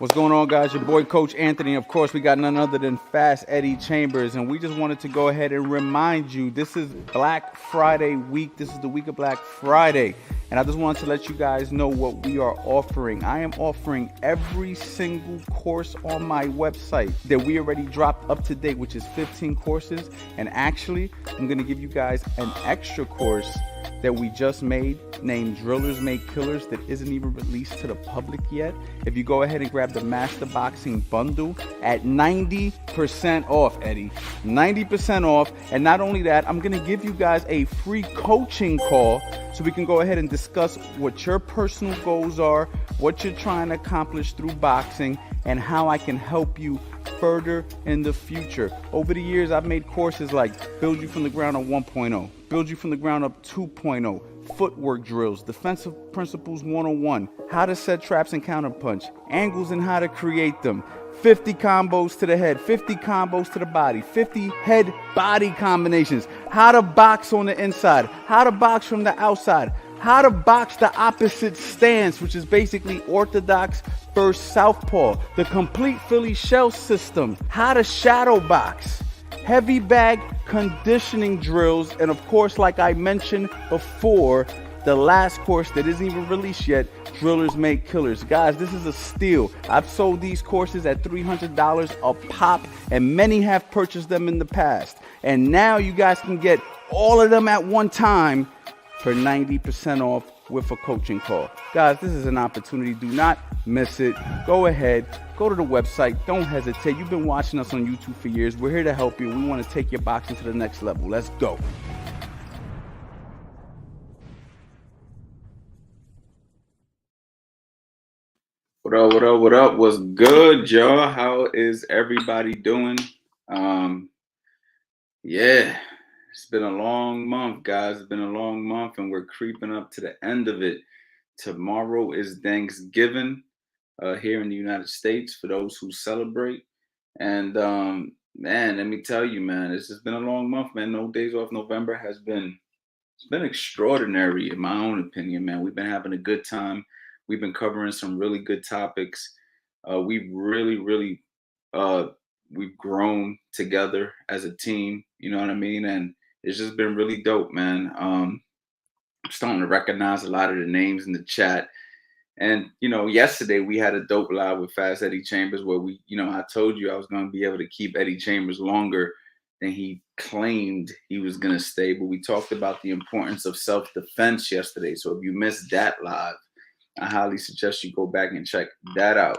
What's going on, guys? Your boy, Coach Anthony. Of course, we got none other than Fast Eddie Chambers, and we just wanted to go ahead and remind you this is Black Friday week. This is the week of Black Friday, and I just wanted to let you guys know what we are offering. I am offering every single course on my website that we already dropped up to date, which is 15 courses, and actually, I'm going to give you guys an extra course that we just made named Drillers Make Killers that isn't even released to the public yet. If you go ahead and grab the Master Boxing Bundle at 90% off, Eddie, 90% off. And not only that, I'm gonna give you guys a free coaching call so we can go ahead and discuss what your personal goals are, what you're trying to accomplish through boxing, and how I can help you further in the future. Over the years, I've made courses like Build You From the Ground Up 1.0, Build You From the Ground Up 2.0, Footwork Drills, Defensive Principles 101, How to Set Traps and Counterpunch, Angles and How to Create Them, 50 combos to the head, 50 combos to the body, 50 head-body combinations, how to box on the inside, how to box from the outside, how to box the opposite stance, which is basically orthodox versus southpaw, the complete Philly shell system, how to shadow box, heavy bag conditioning drills, and of course, like I mentioned before, the last course that isn't even released yet, Drillers Make Killers. Guys, this is a steal. I've sold these courses at $300 a pop, and many have purchased them in the past. And now you guys can get all of them at one time for 90% off with a coaching call. Guys, this is an opportunity. Do not miss it. Go ahead, go to the website. Don't hesitate. You've been watching us on YouTube for years. We're here to help you. We want to take your boxing to the next level. Let's go. What up, what up, what up? What's good, y'all? How is everybody doing? Yeah, it's been a long month, guys. It's been a long month, and we're creeping up to the end of it. Tomorrow is Thanksgiving here in the United States for those who celebrate. And man, let me tell you, man, this has been a long month, man. No days off. November has been it's been extraordinary, in my own opinion, man. We've been having a good time. We've been covering some really good topics. We've really, uh, we've grown together as a team. You know what I mean? And it's just been really dope, man. I'm starting to recognize a lot of the names in the chat. And yesterday we had a dope live with Fast Eddie Chambers where I told you I was going to be able to keep Eddie Chambers longer than he claimed he was going to stay. But we talked about the importance of self-defense yesterday. So if you missed that live, I highly suggest you go back and check that out.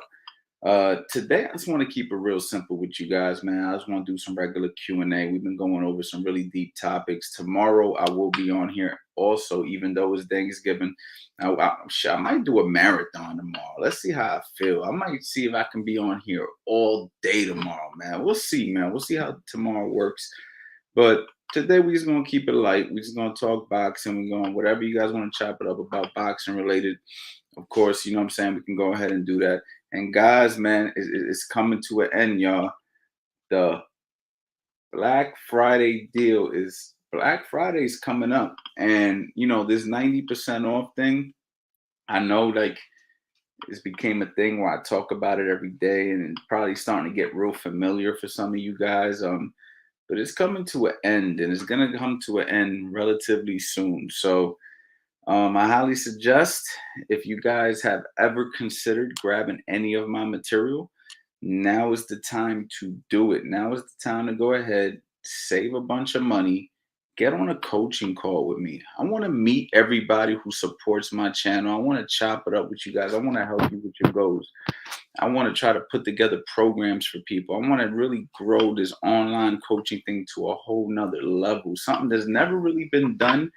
Today, I just want to keep it real simple with you guys, man. I just want to do some regular Q&A. We've been going over some really deep topics. Tomorrow, I will be on here also, even though it's Thanksgiving. I might do a marathon tomorrow. Let's see how I feel. I might see if I can be on here all day tomorrow, man. We'll see, man. We'll see how tomorrow works. But today, we're just going to keep it light. We're just going to talk boxing. We're going whatever you guys want to chop it up about boxing related. Of course, you know what I'm saying? We can go ahead and do that. And guys, man, it's coming to an end, y'all. The Black Friday deal is Black Friday's coming up. And, this 90% off thing, I know like it's became a thing where I talk about it every day and it's probably starting to get real familiar for some of you guys. But it's coming to an end and it's going to come to an end relatively soon. So, I highly suggest if you guys have ever considered grabbing any of my material, now is the time to do it. Now is the time to go ahead, save a bunch of money, get on a coaching call with me. I want to meet everybody who supports my channel. I want to chop it up with you guys. I want to help you with your goals. I want to try to put together programs for people. I want to really grow this online coaching thing to a whole nother level, something that's never really been done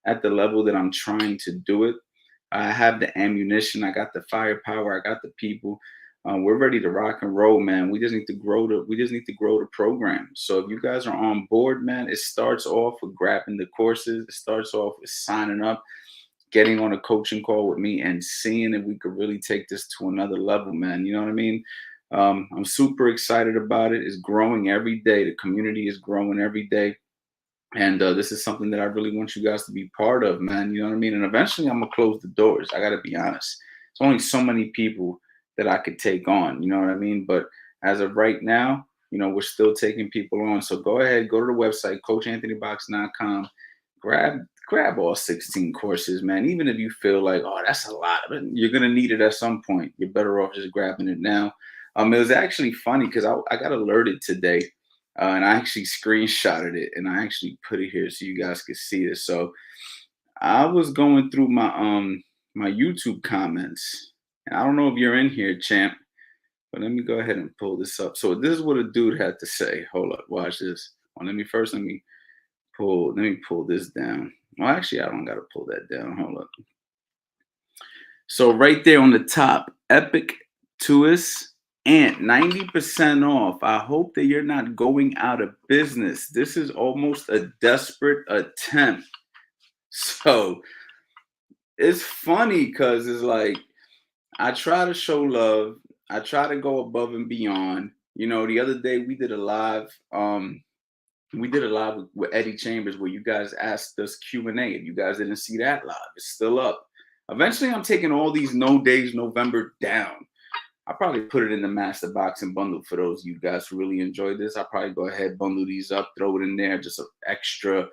at the level that I'm trying to do it. I have the ammunition, I got the firepower, I got the people. We're ready to rock and roll, man. We just need to grow the program. So if you guys are on board, man, it starts off with grabbing the courses. It starts off with signing up, getting on a coaching call with me, and seeing if we could really take this to another level, man. You know what I mean? I'm super excited about it. It's growing every day. The community is growing every day. And this is something that I really want you guys to be part of, man. You know what I mean? And eventually I'm going to close the doors. I got to be honest. There's only so many people that I could take on. You know what I mean? But as of right now, we're still taking people on. So go ahead, go to the website, CoachAnthonyBox.com. Grab all 16 courses, man. Even if you feel like, oh, that's a lot, but you're gonna need it at some point. You're better off just grabbing it now. It was actually funny because I got alerted today, and I actually screenshotted it and I actually put it here so you guys could see it. So I was going through my YouTube comments, and I don't know if you're in here, champ, but let me go ahead and pull this up. So this is what a dude had to say. Hold up, watch this. Well, let me pull this down. Well, actually, I don't gotta pull that down. Hold up. So right there on the top, Epic Tuis and 90% off. I hope that you're not going out of business. This is almost a desperate attempt. So it's funny because it's like I try to show love. I try to go above and beyond. The other day we did a live. With Eddie Chambers where you guys asked us Q&A. If you guys didn't see that live, it's still up. Eventually, I'm taking all these No Days November down. I'll probably put it in the master box and bundle for those of you guys who really enjoy this. I'll probably go ahead, bundle these up, throw it in there, just an extra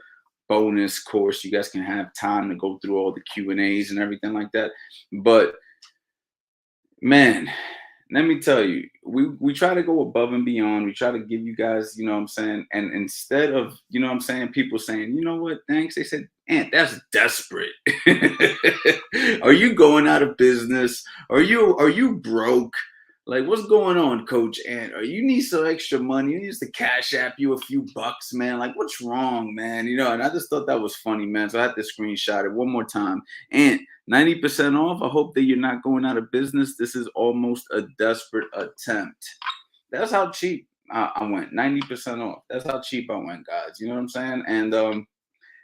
bonus course. You guys can have time to go through all the Q&As and everything like that. But man, let me tell you, we try to go above and beyond. We try to give you guys, you know what I'm saying? And instead of, you know what I'm saying, people saying, you know what, thanks, they said, Ant, that's desperate. Are you going out of business? Are you broke? Like, what's going on, Coach Ant? Or you need some extra money? You need to cash app you a few bucks, man. Like, what's wrong, man? And I just thought that was funny, man. So I had to screenshot it one more time. And 90% off. I hope that you're not going out of business. This is almost a desperate attempt. That's how cheap I went. 90% off. That's how cheap I went, guys. You know what I'm saying? And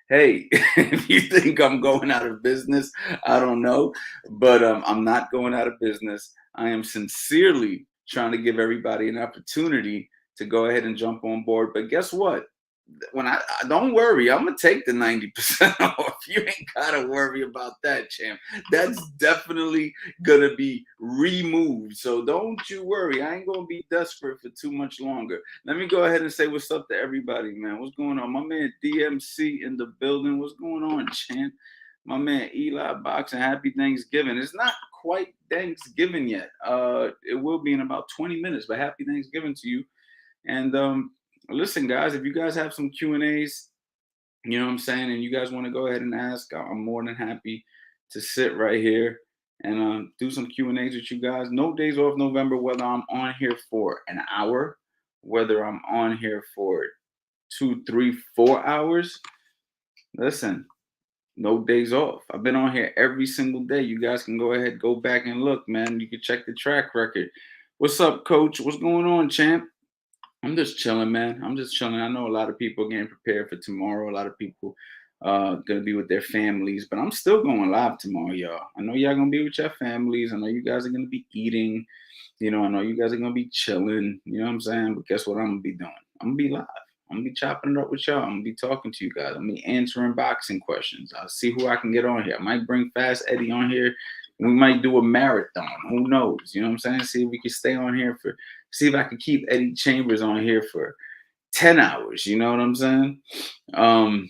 hey, if you think I'm going out of business, I don't know. But I'm not going out of business. I am sincerely trying to give everybody an opportunity to go ahead and jump on board. But guess what? When I don't worry, I'm gonna take the 90% off. You ain't gotta worry about that, champ. That's definitely gonna be removed. So don't you worry. I ain't gonna be desperate for too much longer. Let me go ahead and say what's up to everybody, man. What's going on? My man DMC in the building. What's going on, champ? My man Eli Boxing. Happy Thanksgiving. It's not quite Thanksgiving yet. It will be in about 20 minutes, but happy Thanksgiving to you. And listen, guys, if you guys have some Q&As, you know what I'm saying, and you guys want to go ahead and ask, I'm more than happy to sit right here and do some Q&As with you guys. No days off November, whether I'm on here for an hour, whether I'm on here for 2, 3, 4 hours. Listen, no days off. I've been on here every single day. You guys can go ahead, go back and look, man. You can check the track record. What's up, Coach? What's going on, champ? I'm just chilling, man. I'm just chilling. I know a lot of people are getting prepared for tomorrow. A lot of people gonna be with their families, but I'm still going live tomorrow, y'all. I know y'all gonna be with your families. I know you guys are gonna be eating. I know you guys are gonna be chilling. You know what I'm saying? But guess what I'm gonna be doing? I'm gonna be live. I'm gonna be chopping it up with y'all. I'm gonna be talking to you guys. I'm gonna be answering boxing questions. I'll see who I can get on here. I might bring Fast Eddie on here. We might do a marathon. Who knows? You know what I'm saying? See if we can stay on here see if I can keep Eddie Chambers on here for 10 hours. You know what I'm saying? My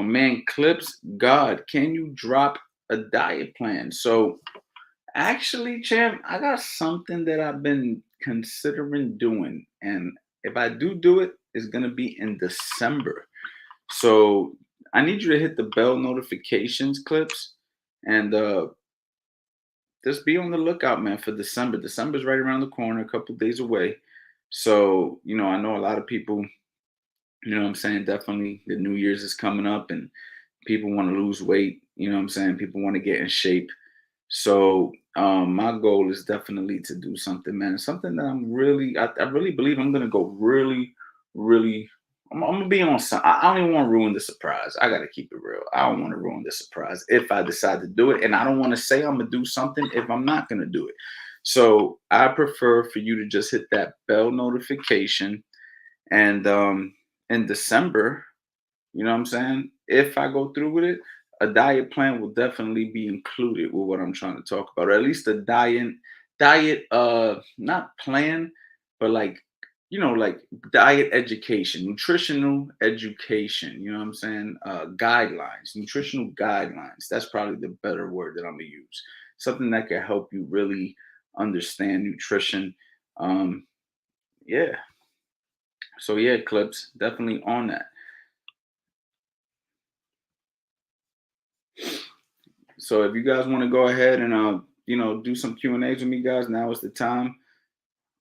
man Clips, God, can you drop a diet plan? So actually, champ, I got something that I've been considering doing. And if I do it, it's gonna be in December. So I need you to hit the bell notifications, Clips, and just be on the lookout, man, for December. December's right around the corner, a couple days away. So, I know a lot of people, you know what I'm saying, definitely the New Year's is coming up and people want to lose weight. You know what I'm saying? People want to get in shape. So my goal is definitely to do something, man. Something that I really believe I'm gonna go really, really. I'm gonna be on some. I don't even want to ruin the surprise. I gotta keep it real. I don't want to ruin the surprise if I decide to do it, and I don't want to say I'm gonna do something if I'm not gonna do it. So I prefer for you to just hit that bell notification, and in December, you know what I'm saying? If I go through with it, a diet plan will definitely be included with what I'm trying to talk about, or at least a diet not plan, but like, like diet education, nutritional education, you know what I'm saying? Guidelines, nutritional guidelines. That's probably the better word that I'm gonna use. Something that can help you really understand nutrition. Um, yeah. So yeah, clips definitely on that. So if you guys want to go ahead and do some Q&As with me, guys, now is the time.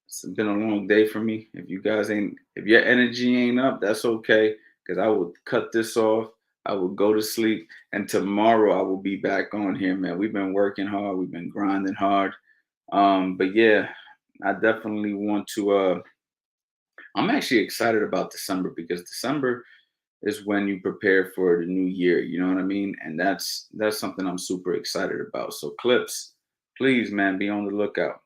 It's been a long day for me. If your energy ain't up, that's okay. Because I will cut this off. I will go to sleep. And tomorrow I will be back on here, man. We've been working hard. We've been grinding hard. But yeah, I definitely want to I'm actually excited about December because December is when you prepare for the new year. You know what I mean? And that's something I'm super excited about. So clips, please, man, be on the lookout.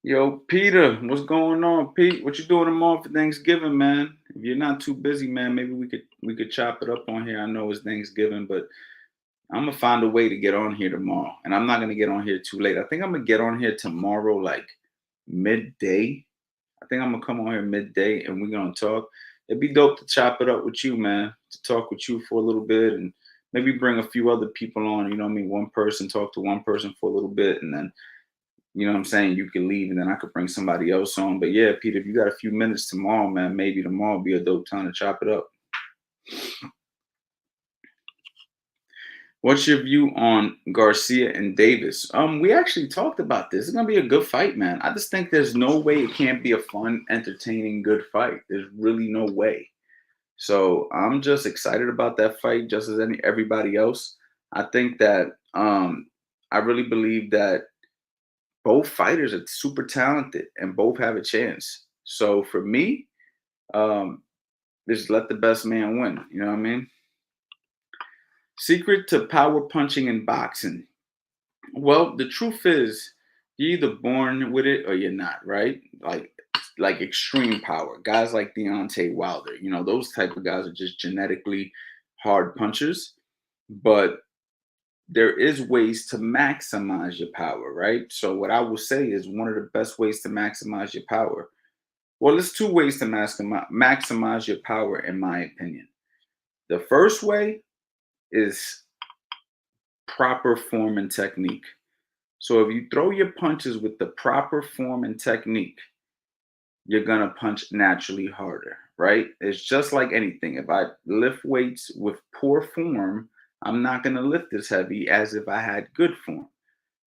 Yo, Peter, what's going on, Pete? What you doing tomorrow for Thanksgiving, man? If you're not too busy, man, maybe we could chop it up on here. I know it's Thanksgiving, but I'm gonna find a way to get on here tomorrow, and I'm not gonna get on here too late. I think I'm gonna get on here tomorrow, like midday. I think I'm gonna come on here midday, and we're gonna talk. It'd be dope to chop it up with you, man. To talk with you for a little bit, and maybe bring a few other people on. You know what I mean? One person talk to one person for a little bit, and then what I'm saying, you can leave, and then I could bring somebody else on. But yeah, Peter, if you got a few minutes tomorrow, man, maybe tomorrow will be a dope time to chop it up. What's your view on Garcia and Davis? We actually talked about this. It's gonna be a good fight, man. I just think there's no way it can't be a fun, entertaining, good fight. There's really no way. So I'm just excited about that fight, just as everybody else. I think that I really believe that both fighters are super talented and both have a chance. So for me, um, just let the best man win. You know what I mean? Secret to power punching in boxing. Well, the truth is, you're either born with it or you're not, right? Like extreme power. Guys like Deontay Wilder, those type of guys are just genetically hard punchers. But there is ways to maximize your power, right? So what I will say is one of the best ways to maximize your power. Well, there's two ways to maximize your power, in my opinion. The first way is proper form and technique. So if you throw your punches with the proper form and technique, you're going to punch naturally harder, right? It's just like anything. If I lift weights with poor form, I'm not going to lift as heavy as if I had good form.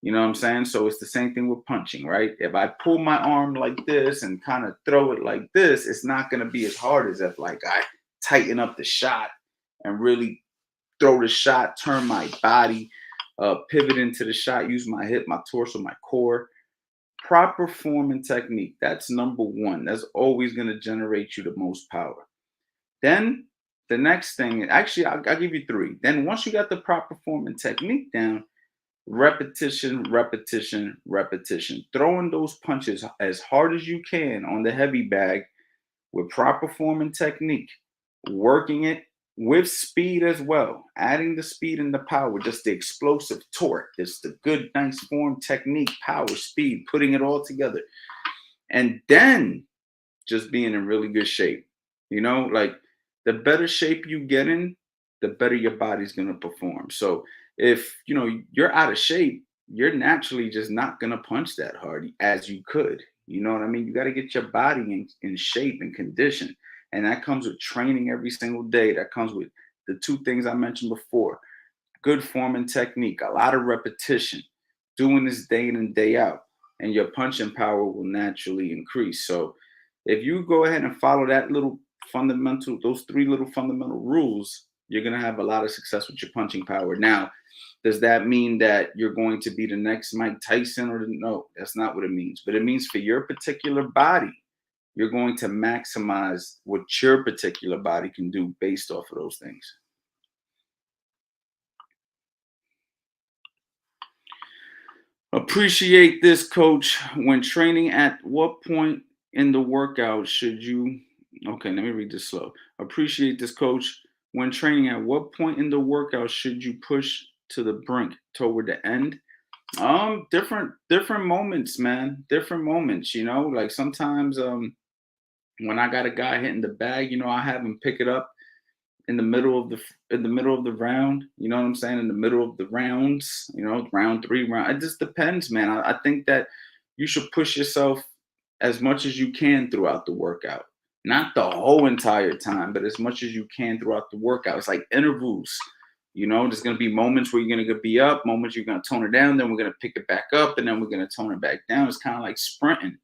You know what I'm saying? So it's the same thing with punching, right? If I pull my arm like this and kind of throw it like this, it's not going to be as hard as if like I tighten up the shot and really throw the shot, turn my body, pivot into the shot, use my hip, my torso, my core. Proper form and technique. That's number one. That's always going to generate you the most power. Then the next thing, actually, I'll give you three. Then once you got the proper form and technique down, repetition, repetition, repetition. Throwing those punches as hard as you can on the heavy bag with proper form and technique, working it with speed as well, adding the speed and the power, just the explosive torque, just the good, nice form, technique, power, speed, putting it all together. And then just being in really good shape. Like the better shape you get in, the better your body's going to perform. So if you're out of shape, you're naturally just not going to punch that hard as you could. You know what I mean? You got to get your body in shape and condition. And that comes with training every single day. That comes with the two things I mentioned before: good form and technique, a lot of repetition, doing this day in and day out, and your punching power will naturally increase. So if you go ahead and follow those three little fundamental rules, you're going to have a lot of success with your punching power. Now, does that mean that you're going to be the next Mike Tyson no? That's not what it means. But it means for your particular body, you're going to maximize what your particular body can do based off of those things. Appreciate this, coach. When training, at what point in the workout should you? Okay, let me read this slow. Appreciate this, coach. when training, at what point in the workout should you push to the brink toward the end? Different moments, man. Different moments, like sometimes when I got a guy hitting the bag, I have him pick it up in the middle of the round. You know what I'm saying? In the middle of the rounds, round three, round. It just depends, man. I think that you should push yourself as much as you can throughout the workout. Not the whole entire time, but as much as you can throughout the workout. It's like intervals. There's gonna be moments where you're gonna be up, moments you're gonna tone it down, then we're gonna pick it back up, and then we're gonna tone it back down. It's kind of like sprinting.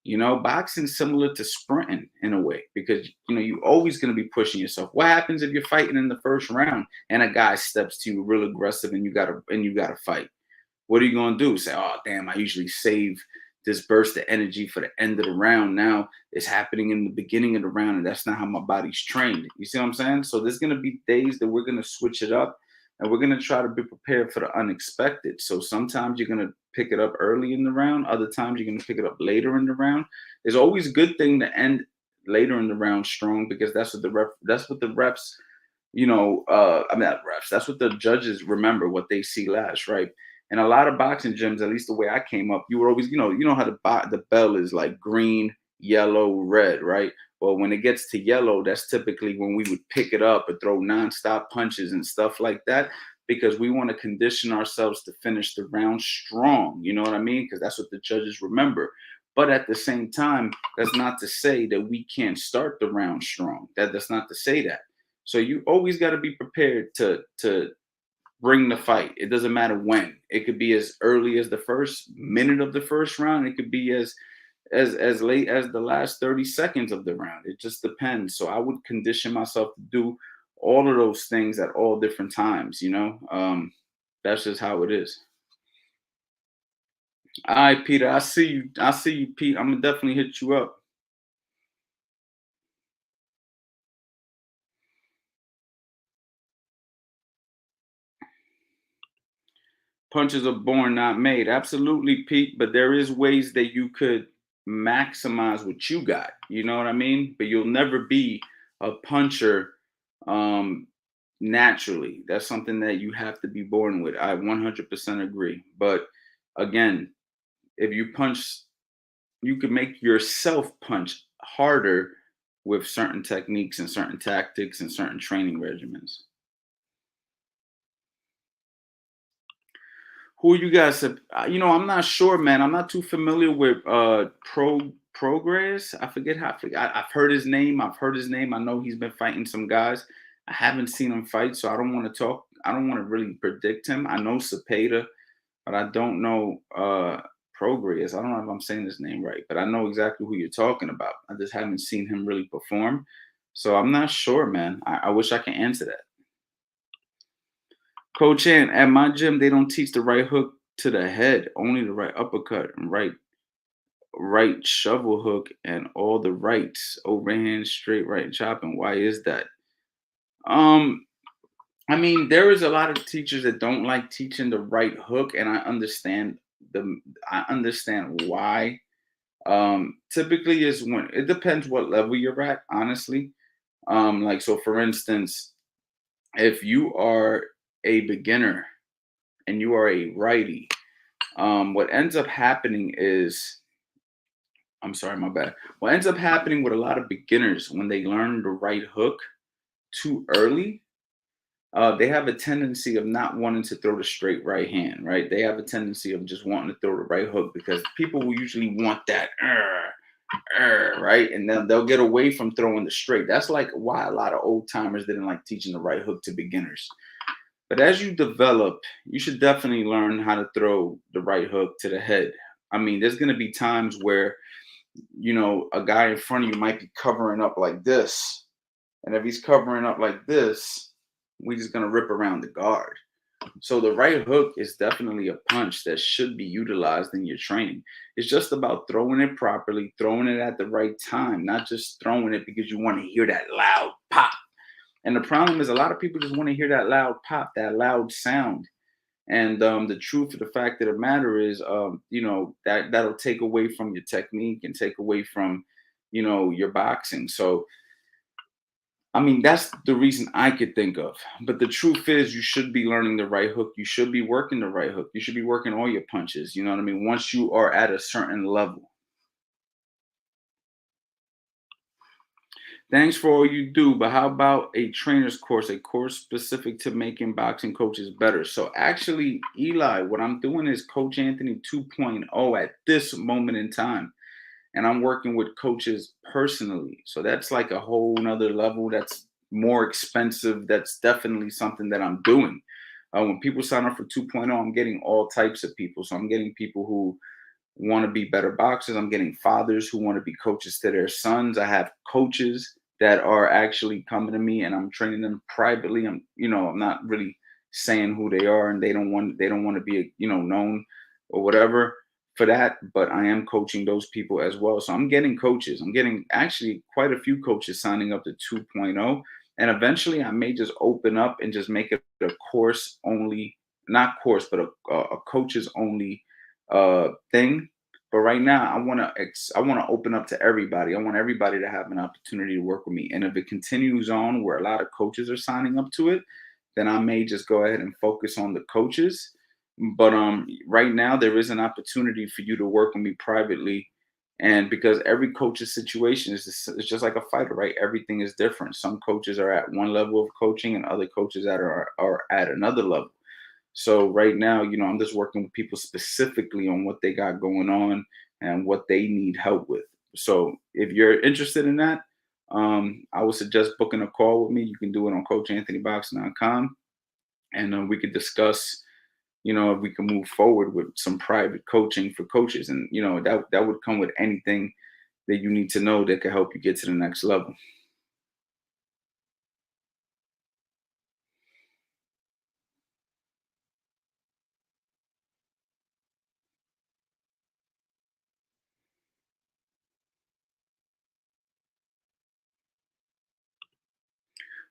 Boxing's similar to sprinting in a way because you're always going to be pushing yourself. What happens if you're fighting in the first round and a guy steps to you real aggressive and you gotta fight? What are you going to do? Say, oh damn, I usually save this burst of energy for the end of the round. Now it's happening in the beginning of the round, and that's not how my body's trained. You see what I'm saying? So there's going to be days that we're going to switch it up, and we're going to try to be prepared for the unexpected. So sometimes you're going to pick it up early in the round. Other times you're going to pick it up later in the round. It's always a good thing to end later in the round strong because that's what the reps, I mean not refs. That's what the judges remember, what they see last, right? And a lot of boxing gyms, at least the way I came up, you were always, how the bell is like green, yellow, red, right? Well, when it gets to yellow, that's typically when we would pick it up and throw nonstop punches and stuff like that because we want to condition ourselves to finish the round strong. You know what I mean? Because that's what the judges remember. But at the same time, that's not to say that we can't start the round strong. That's not to say that. So you always got to be prepared to bring the fight. It doesn't matter when. It could be as early as the first minute of the first round. It could be as late as the last 30 seconds of the round. It just depends. So I would condition myself to do all of those things at all different times, That's just how it is. All right, Peter. I see you. Pete. I'm gonna definitely hit you up. Punches are born, not made. Absolutely, Pete. But there is ways that you could maximize what you got. You know what I mean? But you'll never be a puncher um, naturally. That's something that you have to be born with. I 100% agree. But again, if you punch, you could make yourself punch harder with certain techniques and certain tactics and certain training regimens. Who you guys have? I'm not sure, man. I'm not too familiar with Progress. I forget how. I've heard his name. I know he's been fighting some guys. I haven't seen him fight, so I don't want to talk. I don't want to really predict him. I know Cepeda, but I don't know Progress. I don't know if I'm saying his name right, but I know exactly who you're talking about. I just haven't seen him really perform, so I'm not sure, man. I wish I could answer that. Coach Ann, at my gym, they don't teach the right hook to the head, only the right uppercut and right shovel hook and all the rights, overhand, straight right chopping. Why is that? Um, I mean, there is a lot of teachers that don't like teaching the right hook, and I understand why. Typically is when it depends what level you're at, honestly. Like so for instance, if you are a beginner and you are a righty, what ends up happening is, I'm sorry, my bad. What ends up happening with a lot of beginners when they learn the right hook too early, they have a tendency of not wanting to throw the straight right hand, right? They have a tendency of just wanting to throw the right hook because people will usually want that, right? And then they'll get away from throwing the straight. That's like why a lot of old timers didn't like teaching the right hook to beginners. But as you develop, you should definitely learn how to throw the right hook to the head. I mean, there's going to be times where, a guy in front of you might be covering up like this. And if he's covering up like this, we're just going to rip around the guard. So the right hook is definitely a punch that should be utilized in your training. It's just about throwing it properly, throwing it at the right time, not just throwing it because you want to hear that loud pop. And the problem is a lot of people just want to hear that loud pop, that loud sound. And the truth of the fact of the matter is, that'll take away from your technique and take away from, your boxing. So I mean, that's the reason I could think of. But the truth is, you should be learning the right hook. You should be working the right hook. You should be working all your punches. You know what I mean? Once you are at a certain level. Thanks for all you do, but how about a trainer's course, a course specific to making boxing coaches better? So, actually, Eli, what I'm doing is Coach Anthony 2.0 at this moment in time. And I'm working with coaches personally. So that's like a whole nother level. That's more expensive. That's definitely something that I'm doing. When people sign up for 2.0, I'm getting all types of people. So I'm getting people who want to be better boxers. I'm getting fathers who want to be coaches to their sons. I have coaches that are actually coming to me and I'm training them privately. I'm not really saying who they are and they don't want to be, known or whatever for that, but I am coaching those people as well. So I'm getting coaches. I'm getting actually quite a few coaches signing up to 2.0. And eventually I may just open up and just make it a course only, not course, but a coaches only thing. But right now, I want to open up to everybody. I want everybody to have an opportunity to work with me. And if it continues on where a lot of coaches are signing up to it, then I may just go ahead and focus on the coaches. But right now there is an opportunity for you to work with me privately. And because every coach's situation is just like a fighter, right? Everything is different. Some coaches are at one level of coaching and other coaches that are at another level. So right now, I'm just working with people specifically on what they got going on and what they need help with. So if you're interested in that, I would suggest booking a call with me. You can do it on CoachAnthonyBoxing.com, and we could discuss, if we can move forward with some private coaching for coaches, and that would come with anything that you need to know that could help you get to the next level.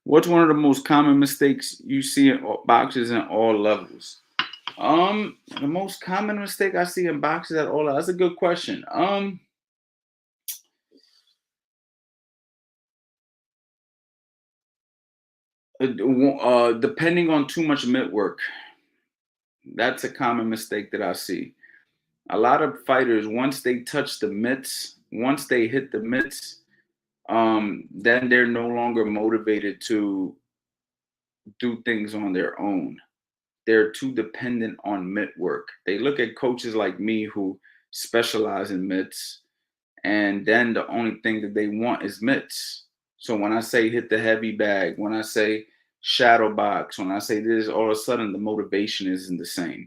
What's one of the most common mistakes you see in boxers in all levels? The most common mistake I see in boxers at all. That's a good question. Depending on too much mitt work, that's a common mistake that I see. A lot of fighters, once they touch the mitts, once they hit the mitts, then they're no longer motivated to do things on their own. They're too dependent on mitt work. They look at coaches like me who specialize in mitts, and then the only thing that they want is mitts. So when I say hit the heavy bag, when I say shadow box, when I say this, all of a sudden the motivation isn't the same.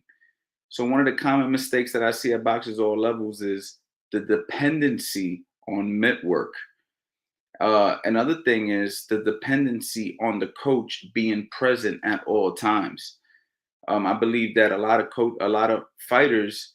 So one of the common mistakes that I see at boxers all levels is the dependency on mitt work. Another thing is the dependency on the coach being present at all times. I believe that a lot of fighters,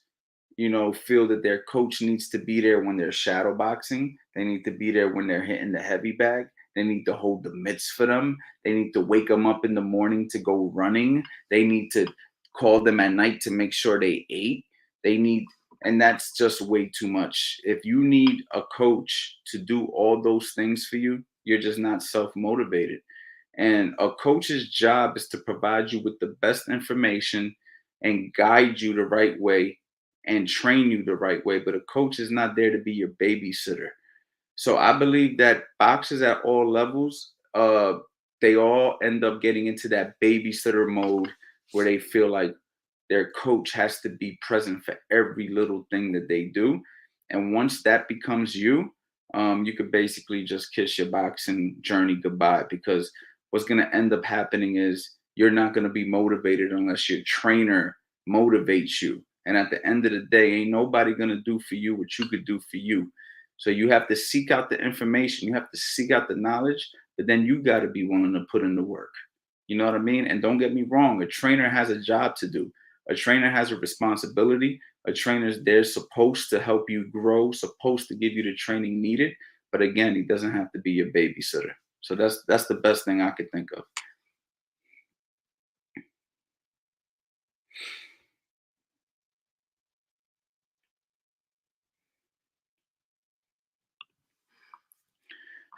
feel that their coach needs to be there when they're shadow boxing. They need to be there when they're hitting the heavy bag. They need to hold the mitts for them. They need to wake them up in the morning to go running. They need to call them at night to make sure they ate. They need, and that's just way too much. If you need a coach to do all those things for you, you're just not self motivated. And a coach's job is to provide you with the best information and guide you the right way and train you the right way. But a coach is not there to be your babysitter. So I believe that boxers at all levels, they all end up getting into that babysitter mode where they feel like their coach has to be present for every little thing that they do. And once that becomes you, you could basically just kiss your boxing journey goodbye, because what's going to end up happening is you're not going to be motivated unless your trainer motivates you. And at the end of the day, ain't nobody going to do for you what you could do for you. So you have to seek out the information, you have to seek out the knowledge, but then you got to be willing to put in the work. You know what I mean? And don't get me wrong, a trainer has a job to do. A trainer has a responsibility. A trainer's there supposed to help you grow, supposed to give you the training needed. But again, he doesn't have to be your babysitter. So that's the best thing I could think of.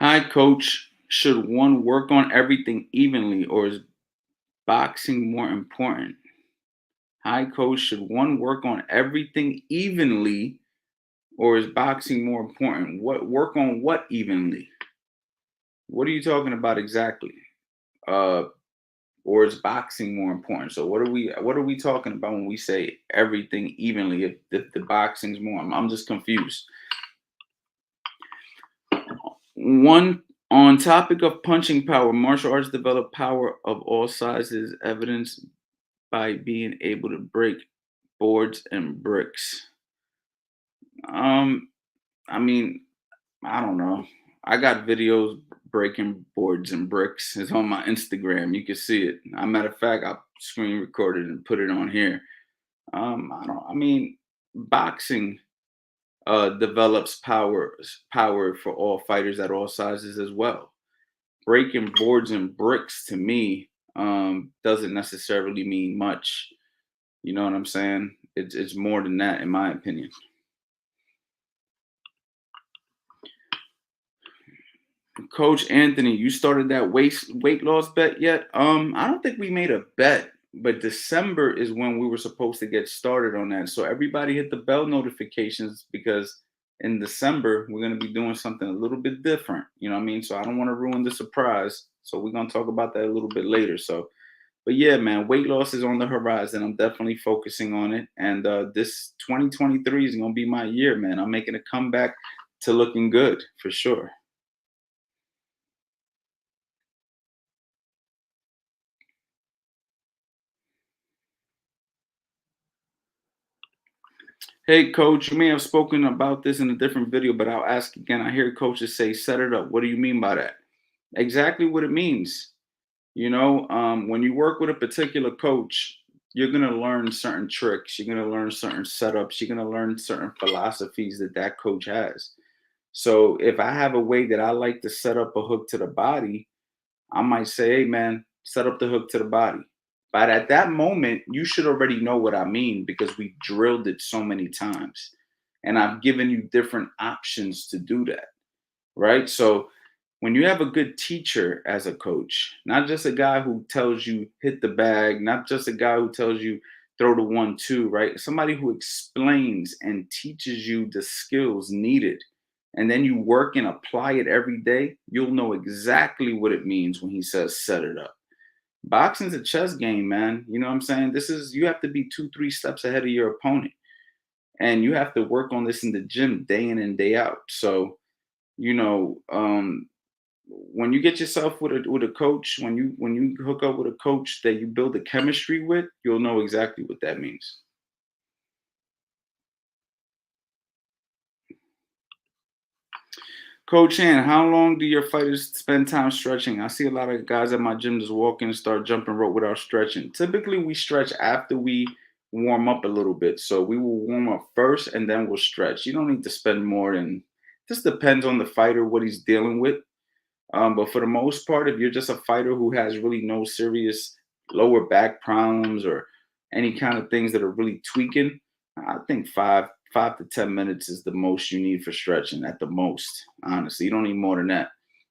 Hi, coach. should one work on everything evenly, or is boxing more important? Hi, coach. Should one work on everything evenly, or is boxing more important? What work on what evenly? What are you talking about exactly? Uh, or is boxing more important? So what are we talking about when we say everything evenly? If the boxing's more, I'm just confused. One on topic of punching power, martial arts develop power of all sizes, evidenced by being able to break boards and bricks. Um, I mean, I don't know. I got videos breaking boards and bricks. It's on my Instagram. You can see it. As a matter of fact, I screen recorded and put it on here. I don't. I mean, boxing develops power for all fighters at all sizes as well. Breaking boards and bricks to me doesn't necessarily mean much. You know what I'm saying? It's more than that, in my opinion. Coach Anthony, you started that weight loss bet yet? I don't think we made a bet, but December is when we were supposed to get started on that. So everybody hit the bell notifications because in December we're gonna be doing something a little bit different. You know what I mean? So I don't want to ruin the surprise. So we're gonna talk about that a little bit later. So, but yeah, man, weight loss is on the horizon. I'm definitely focusing on it, and this 2023 is gonna be my year, man. I'm making a comeback to looking good for sure. Hey, coach, you may have spoken about this in a different video, but I'll ask again. I hear coaches say, set it up. What do you mean by that? Exactly what it means. When you work with a particular coach, you're going to learn certain tricks. You're going to learn certain setups. You're going to learn certain philosophies that that coach has. So if I have a way that I like to set up a hook to the body, I might say, hey, man, set up the hook to the body. But at that moment, you should already know what I mean because we've drilled it so many times. And I've given you different options to do that. Right. So when you have a good teacher as a coach, not just a guy who tells you hit the bag, not just a guy who tells you throw the 1-2, right? Somebody who explains and teaches you the skills needed. And then you work and apply it every day, you'll know exactly what it means when he says set it up. Boxing's a chess game, man. You know what I'm saying? You have to be 2, 3 steps ahead of your opponent. And you have to work on this in the gym day in and day out. So, you know, when you get yourself with a coach, when you hook up with a coach that you build a chemistry with, you'll know exactly what that means. Coach Han, how long do your fighters spend time stretching? I see a lot of guys at my gym just walk in and start jumping rope without stretching. Typically, we stretch after we warm up a little bit. So we will warm up first and then we'll stretch. You don't need to spend more than, this depends on the fighter, what he's dealing with. But for the most part, if you're just a fighter who has really no serious lower back problems or any kind of things that are really tweaking, I think 5 to 10 minutes is the most you need for stretching at the most. Honestly, you don't need more than that.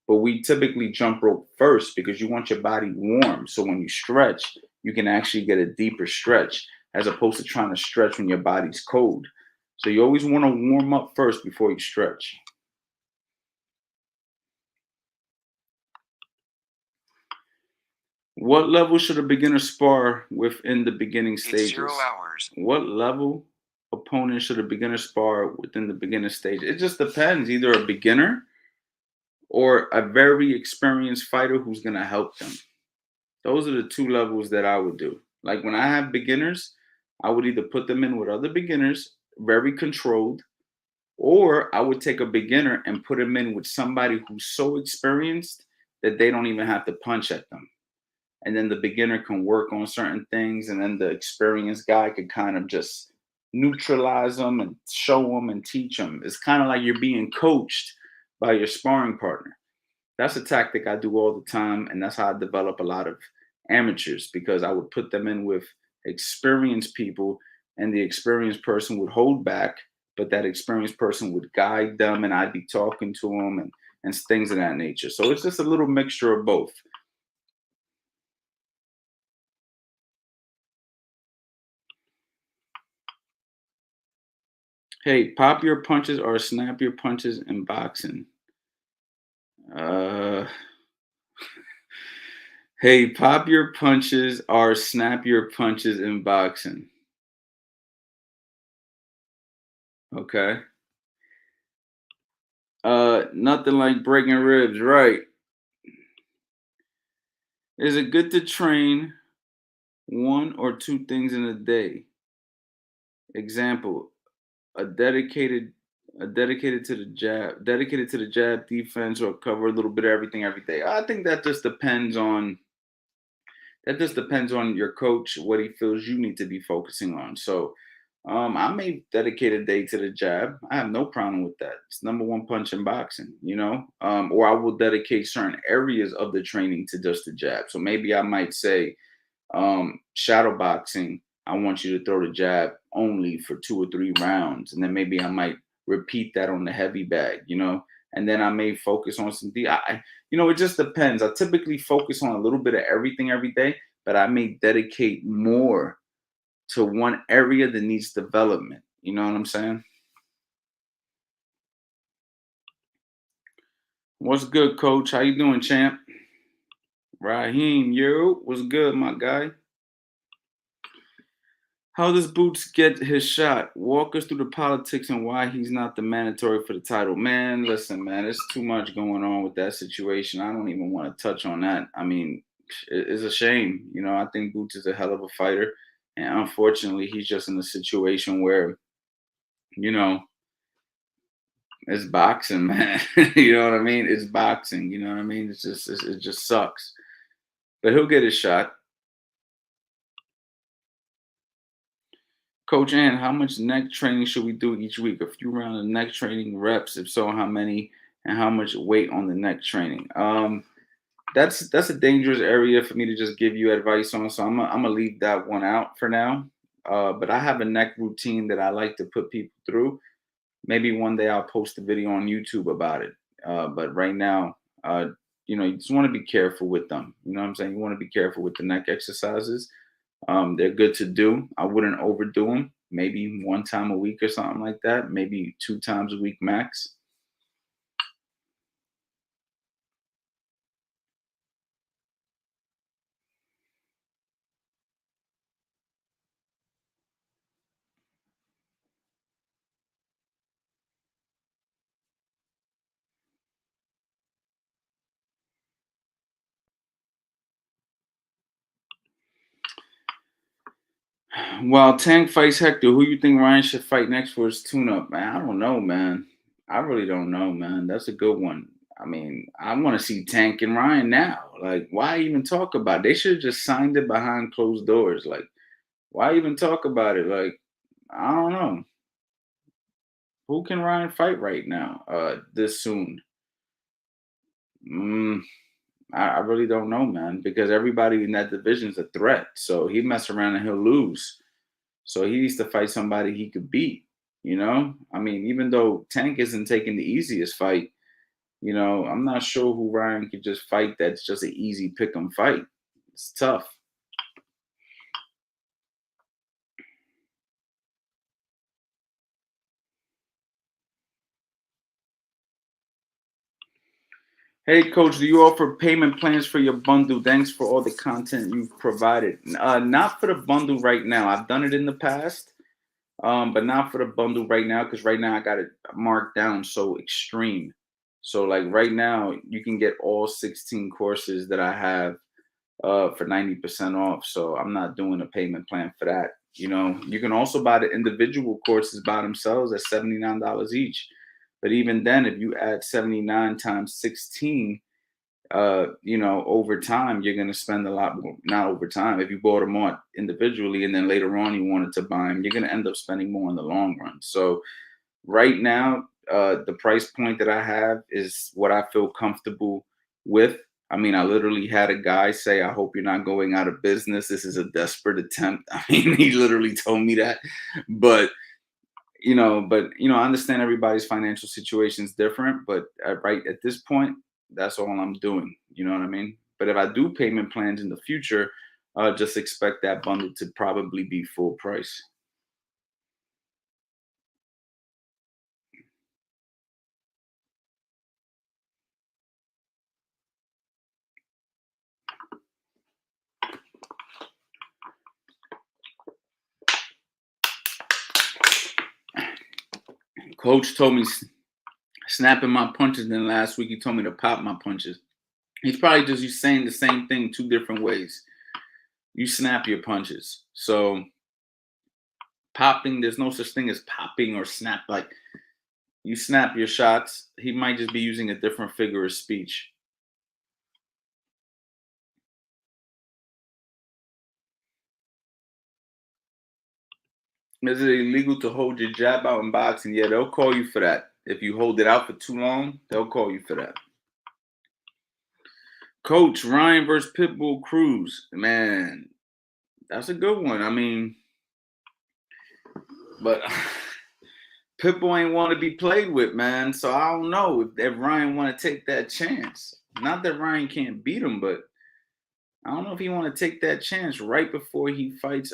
But we typically jump rope first because you want your body warm. So when you stretch, you can actually get a deeper stretch as opposed to trying to stretch when your body's cold. So you always want to warm up first before you stretch. What level should a beginner spar within the beginning stages? 0 hours. What level opponent should a beginner spar within the beginner stage? It just depends. Either a beginner or a very experienced fighter who's going to help them. Those are the two levels that I would do. Like when I have beginners, I would either put them in with other beginners, very controlled, or I would take a beginner and put them in with somebody who's so experienced that they don't even have to punch at them, and then the beginner can work on certain things, and then the experienced guy could kind of just neutralize them and show them and teach them. It's kind of like you're being coached by your sparring partner. That's a tactic I do all the time, and that's how I develop a lot of amateurs, because I would put them in with experienced people, and the experienced person would hold back, but that experienced person would guide them, and I'd be talking to them, and things of that nature. So it's just a little mixture of both. Hey, pop your punches or snap your punches in boxing. Uh, hey, pop your punches or snap your punches in boxing. Okay. Nothing like breaking ribs, right? Is it good to train one or two things in a day? Example, a dedicated dedicated to the jab defense, or cover a little bit of everything every day. I think that just depends on your coach, what he feels you need to be focusing on. So I may dedicate a day to the jab. I have no problem with that. It's number one punch in boxing, or I will dedicate certain areas of the training to just the jab. So maybe I might say, shadow boxing, I want you to throw the jab only for 2 or 3 rounds. And then maybe I might repeat that on the heavy bag, and then I may focus on some it just depends. I typically focus on a little bit of everything every day, but I may dedicate more to one area that needs development. You know what I'm saying? What's good, coach? How you doing, champ? Raheem, what's good, my guy? How does Boots get his shot? Walk us through the politics and why he's not the mandatory for the title. Man, listen, man, there's too much going on with that situation. I don't even want to touch on that. I mean, it's a shame. I think Boots is a hell of a fighter. And unfortunately, he's just in a situation where, you know, it's boxing, man. You know what I mean? It's boxing. You know what I mean? It just sucks. But he'll get his shot. Coach Ann, how much neck training should we do each week? A few rounds of neck training reps. If so, how many and how much weight on the neck training? That's a dangerous area for me to just give you advice on. So I'm gonna leave that one out for now. But I have a neck routine that I like to put people through. Maybe one day I'll post a video on YouTube about it. But right now, you just want to be careful with them. You know what I'm saying? You want to be careful with the neck exercises. They're good to do. I wouldn't overdo them. Maybe one time a week or something like that. Maybe 2 times a week max. While Tank fights Hector, who you think Ryan should fight next for his tune-up? Man, I don't know, man. I really don't know, man. That's a good one. I mean, I want to see Tank and Ryan now. Like, why even talk about it? They should have just signed it behind closed doors. Like, why even talk about it? Like, I don't know. Who can Ryan fight right now? This soon? Mm, I really don't know, man. Because everybody in that division is a threat. So he mess around and he'll lose. So he needs to fight somebody he could beat. I mean, even though Tank isn't taking the easiest fight, I'm not sure who Ryan could just fight that's just an easy pick 'em fight. It's tough. Hey, coach, do you offer payment plans for your bundle? Thanks for all the content you've provided. Not for the bundle right now. I've done it in the past, but not for the bundle right now because right now I got it marked down so extreme. So, like right now, you can get all 16 courses that I have for 90% off. So I'm not doing a payment plan for that. You can also buy the individual courses by themselves at $79 each. But even then, if you add 79 times 16, over time, you're going to spend a lot more. Not over time. If you bought them all individually and then later on you wanted to buy them, you're going to end up spending more in the long run. So right now, the price point that I have is what I feel comfortable with. I mean, I literally had a guy say, "I hope you're not going out of business. This is a desperate attempt." I mean, he literally told me that. But but I understand everybody's financial situation is different, but right at this point, that's all I'm doing. You know what I mean? But if I do payment plans in the future, just expect that bundle to probably be full price. Coach told me snapping my punches. Then last week he told me to pop my punches. He's probably just you saying the same thing two different ways. You snap your punches. So popping, there's no such thing as popping or snap. Like you snap your shots. He might just be using a different figure of speech. Is it illegal to hold your jab out in boxing? Yeah, they'll call you for that. If you hold it out for too long, they'll call you for that. Coach, Ryan versus Pitbull Cruz. Man, that's a good one. I mean, but Pitbull ain't want to be played with, man. So I don't know if Ryan want to take that chance. Not that Ryan can't beat him, but I don't know if he want to take that chance right before he fights.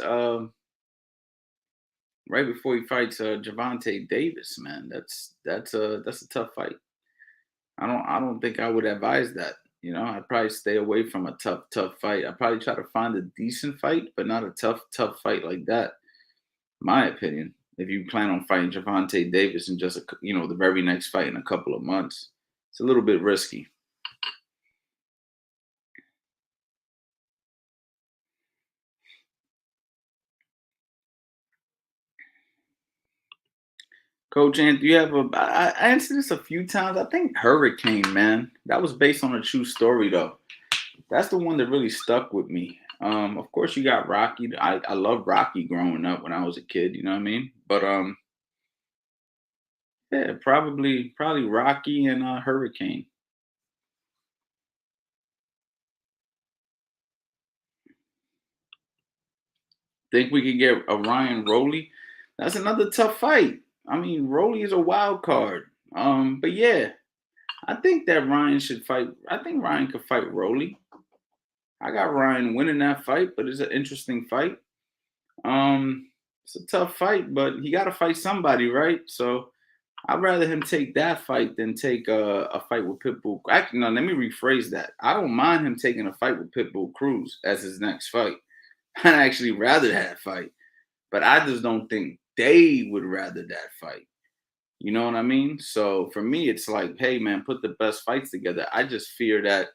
Javante Davis, man. That's a tough fight. I don't think I would advise that. I'd probably stay away from a tough fight. I'd probably try to find a decent fight, but not a tough fight like that. My opinion. If you plan on fighting Javante Davis in just the very next fight in a couple of months, it's a little bit risky. Coach Ant, do you have I answered this a few times. I think Hurricane, man. That was based on a true story, though. That's the one that really stuck with me. Of course, you got Rocky. I loved Rocky growing up when I was a kid. You know what I mean? But yeah, probably Rocky and Hurricane. Think we could get a Ryan Rowley? That's another tough fight. I mean, Rowley is a wild card. But yeah, I think that Ryan should fight. I think Ryan could fight Rowley. I got Ryan winning that fight, but it's an interesting fight. It's a tough fight, but he got to fight somebody, right? So I'd rather him take that fight than take a fight with Pitbull. Actually, no, let me rephrase that. I don't mind him taking a fight with Pitbull Cruz as his next fight. I'd actually rather that fight, but I just don't think they would rather that fight. You know what I mean? So for me, it's like, hey, man, put the best fights together. I just fear that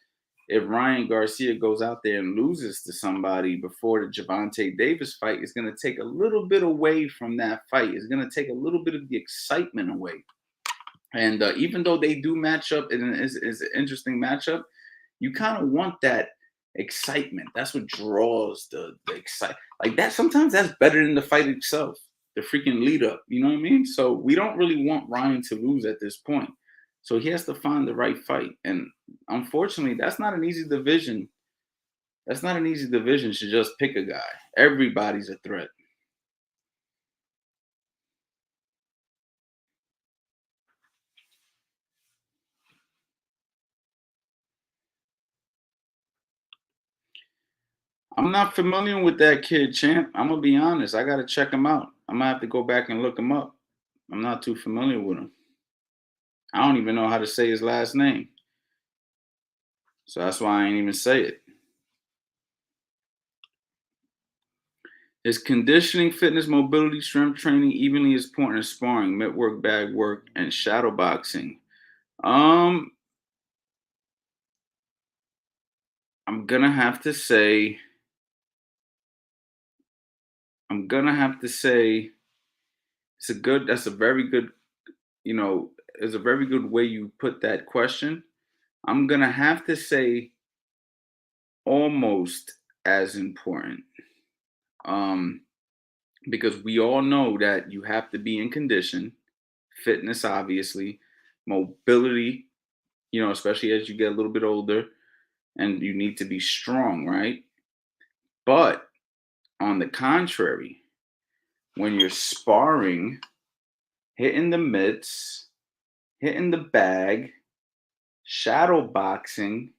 if Ryan Garcia goes out there and loses to somebody before the Javante Davis fight, it's going to take a little bit away from that fight. It's going to take a little bit of the excitement away. And even though they do match up, and it's an interesting matchup, you kind of want that excitement. That's what draws the excitement. Like that, sometimes that's better than the fight itself, the freaking lead up. You know what I mean? So we don't really want Ryan to lose at this point. So he has to find the right fight. And unfortunately, that's not an easy division. That's not an easy division to just pick a guy. Everybody's a threat. I'm not familiar with that kid, champ. I'm gonna be honest. I gotta check him out. I'm gonna have to go back and look him up. I'm not too familiar with him. I don't even know how to say his last name. So that's why I ain't even say it. Is conditioning, fitness, mobility, strength training evenly as important as sparring, mitt work, bag work, and shadow boxing? Um, I'm gonna have to say, I'm gonna have to say that's a very good, you know, it's a very good way you put that question. I'm gonna have to say almost as important. Um, because we all know that you have to be in condition, fitness, obviously, mobility, especially as you get a little bit older, and you need to be strong, right? But on the contrary, when you're sparring, hitting the mitts, hitting the bag, shadow boxing,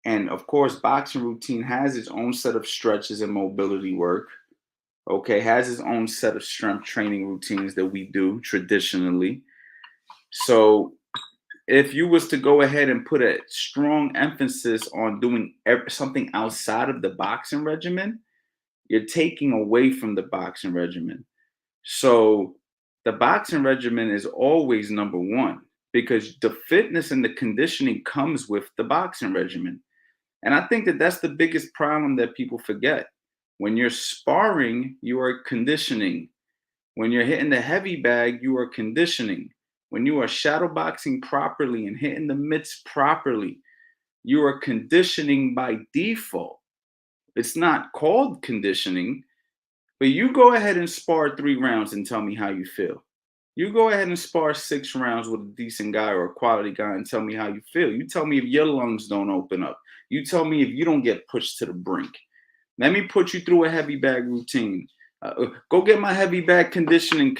and of course, boxing routine has its own set of stretches and mobility work. Okay, has its own set of strength training routines that we do traditionally. So if you was to go ahead and put a strong emphasis on doing something outside of the boxing regimen, you're taking away from the boxing regimen. So the boxing regimen is always number one because the fitness and the conditioning comes with the boxing regimen. And I think that that's the biggest problem that people forget. When you're sparring, you are conditioning. When you're hitting the heavy bag, you are conditioning. When you are shadow boxing properly and hitting the mitts properly, you are conditioning by default. It's not called conditioning, but you go ahead and spar 3 rounds and tell me how you feel. You go ahead and spar 6 rounds with a decent guy or a quality guy and tell me how you feel. You tell me if your lungs don't open up. You tell me if you don't get pushed to the brink. Let me put you through a heavy bag routine. Go get my heavy bag conditioning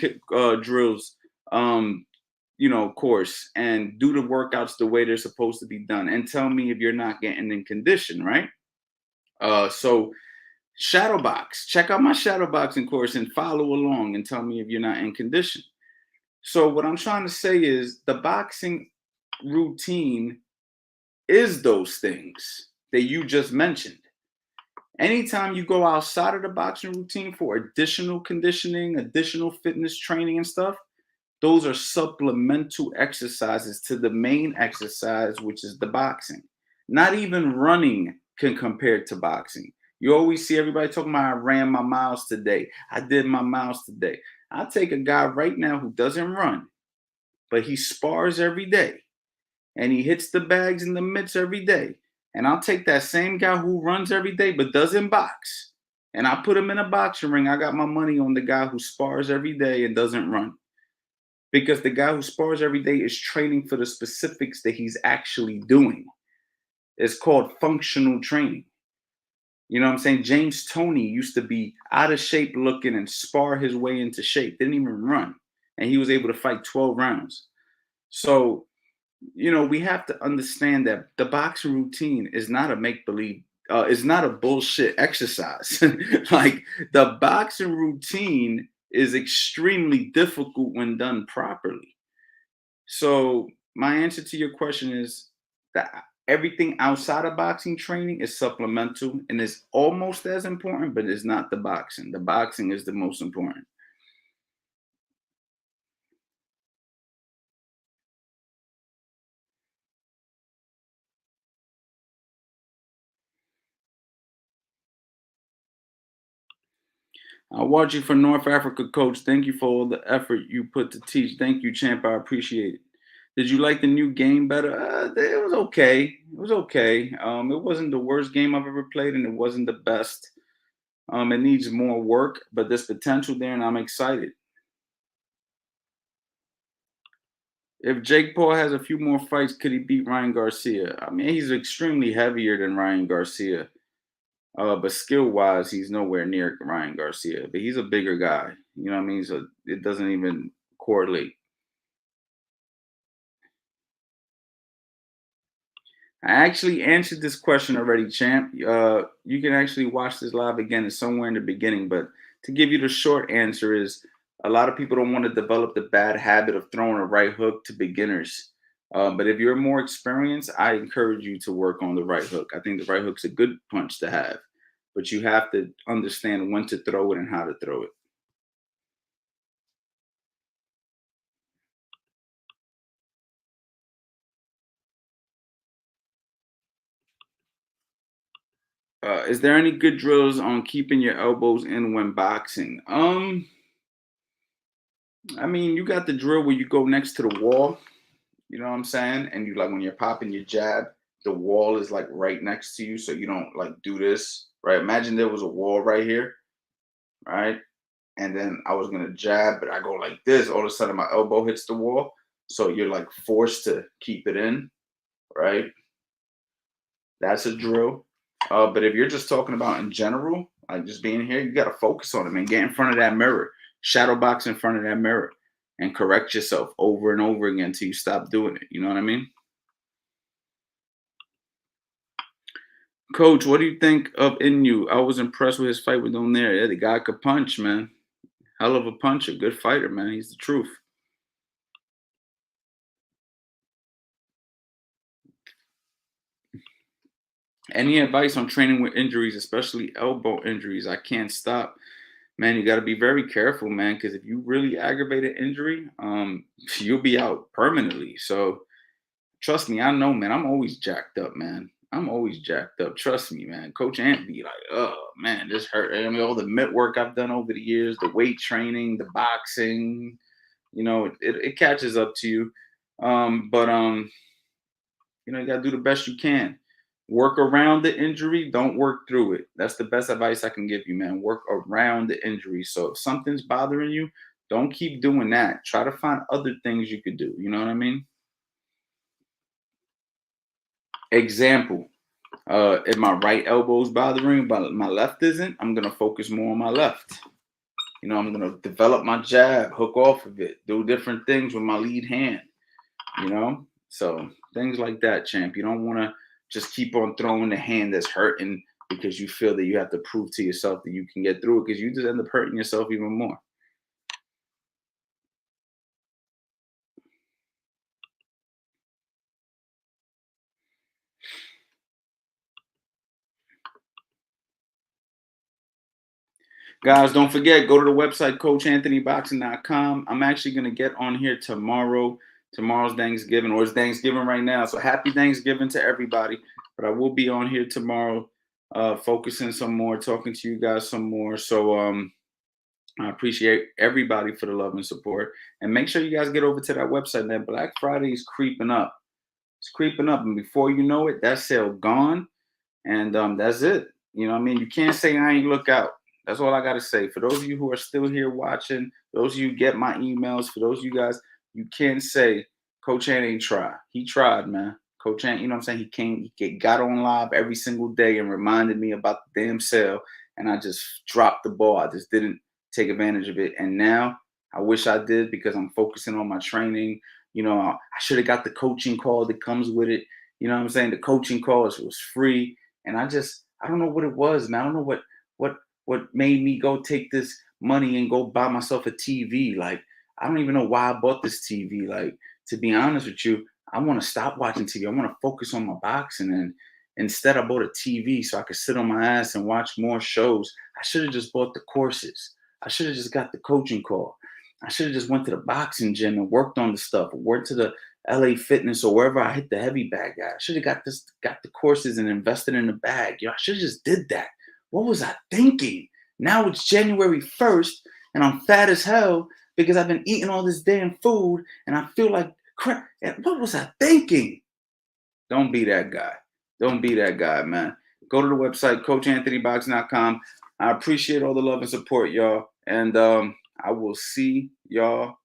drills, course, and do the workouts the way they're supposed to be done. And tell me if you're not getting in condition, right? So shadow box. Check out my shadow boxing course and follow along and tell me if you're not in condition. So what I'm trying to say is the boxing routine is those things that you just mentioned. Anytime you go outside of the boxing routine for additional conditioning, additional fitness training and stuff, those are supplemental exercises to the main exercise, which is the boxing. Not even running can compare to boxing. You always see everybody talking about I ran my miles today. I did my miles today. I'll take a guy right now who doesn't run, but he spars every day and he hits the bags in the mitts every day. And I'll take that same guy who runs every day but doesn't box. And I put him in a boxing ring. I got my money on the guy who spars every day and doesn't run. Because the guy who spars every day is training for the specifics that he's actually doing. It's called functional training. You know what I'm saying? James Toney used to be out of shape looking and spar his way into shape. Didn't even run. And he was able to fight 12 rounds. So, we have to understand that the boxing routine is not a make believe, it's not a bullshit exercise. Like the boxing routine is extremely difficult when done properly. So, my answer to your question is that everything outside of boxing training is supplemental and is almost as important, but it's not the boxing. The boxing is the most important. I watch you from North Africa, coach. Thank you for all the effort you put to teach. Thank you, champ. I appreciate it. Did you like the new game better? It was okay. It was okay. It wasn't the worst game I've ever played, and it wasn't the best. It needs more work, but there's potential there, and I'm excited. If Jake Paul has a few more fights, could he beat Ryan Garcia? I mean, he's extremely heavier than Ryan Garcia. But skill wise, he's nowhere near Ryan Garcia. But he's a bigger guy. You know what I mean? So it doesn't even correlate. I actually answered this question already, champ. You can actually watch this live again. It's somewhere in the beginning. But to give you the short answer is a lot of people don't want to develop the bad habit of throwing a right hook to beginners. But if you're more experienced, I encourage you to work on the right hook. I think the right hook's a good punch to have, but you have to understand when to throw it and how to throw it. Is there any good drills on keeping your elbows in when boxing? I mean, you got the drill where you go next to the wall. You know what I'm saying? And you like when you're popping your jab, the wall is like right next to you, so you don't like do this, right? Imagine there was a wall right here, right? And then I was gonna jab, but I go like this. All of a sudden, my elbow hits the wall, so you're like forced to keep it in, right? That's a drill. But if you're just talking about in general, like just being here, you got to focus on it, man. Get in front of that mirror, shadow box in front of that mirror. and correct yourself over and over again until you stop doing it. You know what I mean? Coach, what do you think of Inu? I was impressed with his fight with Donaire. Yeah, the guy could punch, man. Hell of a puncher. Good fighter, man. He's the truth. Any advice on training with injuries, especially elbow injuries? I can't stop. Man, you got to be very careful, man, because if you really aggravate an injury, you'll be out permanently. So trust me, I know, man. I'm always jacked up, man. I'm always jacked up. Trust me, man. Coach Ant be like, oh man, this hurt. I mean, all the mitt work I've done over the years, the weight training, the boxing, it catches up to you. But you gotta do the best you can. Work around the injury, don't work through it. That's the best advice I can give you, man. Work around the injury. So if something's bothering you, don't keep doing that. Try to find other things you could do. You know what I mean? Example. If my right elbow's bothering, but my left isn't, I'm gonna focus more on my left. I'm gonna develop my jab, hook off of it, do different things with my lead hand. So things like that, champ. You don't want to just keep on throwing the hand that's hurting because you feel that you have to prove to yourself that you can get through it, because you just end up hurting yourself even more. Guys, don't forget, go to the website, CoachAnthonyBoxing.com. I'm actually going to get on here tomorrow. Tomorrow's Thanksgiving, or it's Thanksgiving right now. So happy Thanksgiving to everybody. But I will be on here tomorrow, focusing some more, talking to you guys some more. So I appreciate everybody for the love and support. And make sure you guys get over to that website, man. Black Friday is creeping up. It's creeping up. And before you know it, that sale gone. And that's it. You know what I mean? You can't say I ain't look out. That's all I got to say. For those of you who are still here watching, those of you who get my emails, for those of you guys, you can't say Coach Ant ain't try. He tried, man. Coach Ant, you know what I'm saying? He got on live every single day and reminded me about the damn sale. And I just dropped the ball. I just didn't take advantage of it. And now I wish I did, because I'm focusing on my training. I should have got the coaching call that comes with it. You know what I'm saying? The coaching call was free. And I don't know what it was, man. I don't know what made me go take this money and go buy myself a TV. Like, I don't even know why I bought this TV. Like, to be honest with you, I want to stop watching TV. I want to focus on my boxing. And instead, I bought a TV so I could sit on my ass and watch more shows. I should have just bought the courses. I should have just got the coaching call. I should have just went to the boxing gym and worked on the stuff, or worked to the LA Fitness or wherever I hit the heavy bag at. I should have got the courses and invested in the bag. I should have just did that. What was I thinking? Now it's January 1st and I'm fat as hell because I've been eating all this damn food and I feel like crap. What was I thinking? Don't be that guy. Don't be that guy, man. Go to the website, CoachAnthonyBoxing.com. I appreciate all the love and support, y'all. And I will see y'all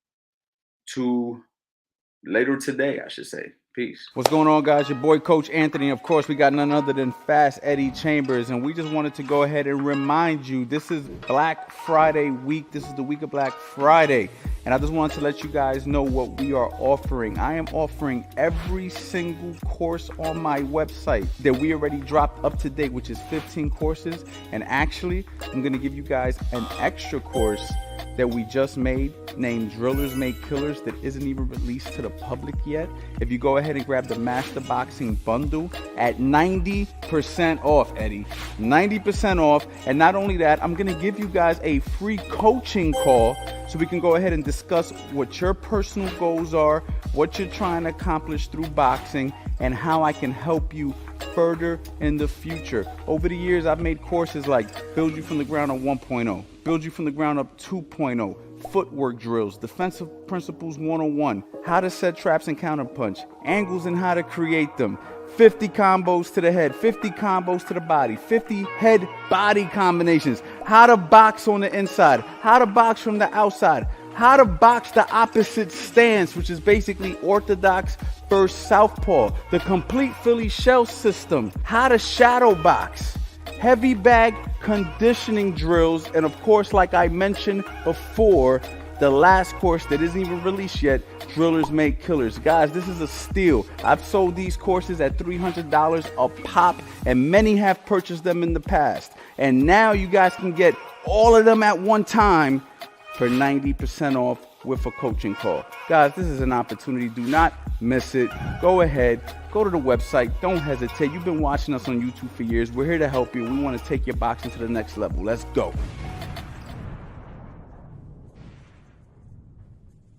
later today, I should say. Peace. What's going on, guys? Your boy, Coach Anthony. Of course, we got none other than Fast Eddie Chambers, and we just wanted to go ahead and remind you, this is Black Friday week. This is the week of Black Friday, and I just wanted to let you guys know what we are offering. I am offering every single course on my website that we already dropped up to date, which is 15 courses, and actually, I'm going to give you guys an extra course that we just made named Drillers Make Killers that isn't even released to the public yet. If you go ahead and grab the Master Boxing Bundle at 90% off, Eddie, 90% off. And not only that, I'm going to give you guys a free coaching call so we can go ahead and discuss what your personal goals are, what you're trying to accomplish through boxing, and how I can help you further in the future. Over the years, I've made courses like Build You From the Ground Up 1.0, Build You From the Ground Up 2.0, Footwork Drills, Defensive Principles 101, How to Set Traps and Counterpunch, Angles and How to Create Them, 50 combos to the head, 50 combos to the body, 50 head-body combinations, how to box on the inside, how to box from the outside, how to box the opposite stance, which is basically orthodox versus southpaw, the complete Philly shell system, how to shadow box, heavy bag conditioning drills, and of course, like I mentioned before, the last course that isn't even released yet, Drillers Make Killers. Guys, this is a steal. I've sold these courses at $300 a pop, and many have purchased them in the past. And now you guys can get all of them at one time for 90% off with a coaching call. Guys, this is an opportunity. Do not miss it. Go ahead, go to the website. Don't hesitate. You've been watching us on YouTube for years. We're here to help you. We want to take your boxing to the next level. Let's go.